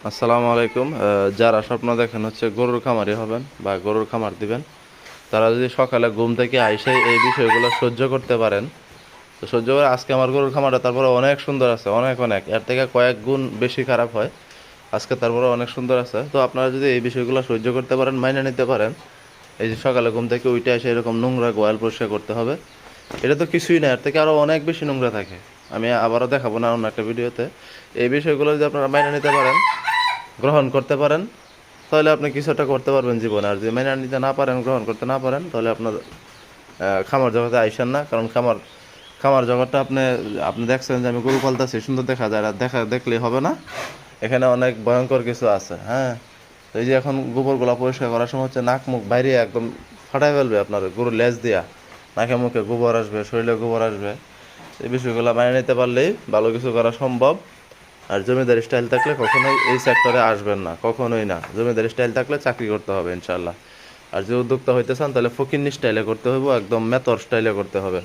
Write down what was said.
আসসালামু আলাইকুম। যারা স্বপ্ন দেখেন হচ্ছে গরুর খামারি হবেন বা গরুর খামার দিবেন, তারা যদি সকালে ঘুম থেকে আইসে এই বিষয়গুলো সহ্য করতে পারেন, তো সহ্য করে আজকে আমার গরুর খামারটা তারপরে অনেক সুন্দর আছে, অনেক অনেক এর থেকে কয়েক গুণ বেশি খারাপ হয়। আজকে তারপরে অনেক সুন্দর আছে। তো আপনারা যদি এই বিষয়গুলো সহ্য করতে পারেন, মাইনে নিতে পারেন, এই যে সকালে ঘুম থেকে উঠে এসে এরকম নোংরা গোয়াল পরিষ্কার করতে হবে, এটা তো কিছুই না, এর থেকে আরও অনেক বেশি নোংরা থাকে। আমি আবারও দেখাবো না অন্য একটা ভিডিওতে। এই বিষয়গুলো যদি আপনারা মাইনে নিতে পারেন, গ্রহণ করতে পারেন, তাহলে আপনি কিছু একটা করতে পারবেন জীবনে। আর যদি মেনে নিতে না পারেন, গ্রহণ করতে না পারেন, তাহলে আপনার খামার জগতে আইসেন না। কারণ খামার খামার জগৎটা আপনি আপনি দেখছেন যে আমি গরু পালতেছি, সুন্দর দেখা যায়, আর দেখলেই হবে না, এখানে অনেক ভয়ঙ্কর কিছু আছে। হ্যাঁ, তো এই যে এখন গোবরগুলা পরিষ্কার করার সময় হচ্ছে নাক মুখ বাইরে একদম ফাটাই ফেলবে আপনার গরুর লেজ দিয়া, নাকে মুখে গোবর আসবে, শরীরে গোবর আসবে। এই বিষয়গুলো মেনে নিতে পারলেই ভালো কিছু করা সম্ভব। আর জমিদারি স্টাইল থাকলে কখনোই এই সেক্টরে আসবেন না, কখনোই না। জমিদারি স্টাইল থাকলে চাকরি করতে হবে ইনশাল্লাহ। আর যে উদ্যোক্তা হইতে চান তাহলে ফকিন্নি স্টাইলে করতে হবে, একদম মেথর স্টাইলে করতে হবে।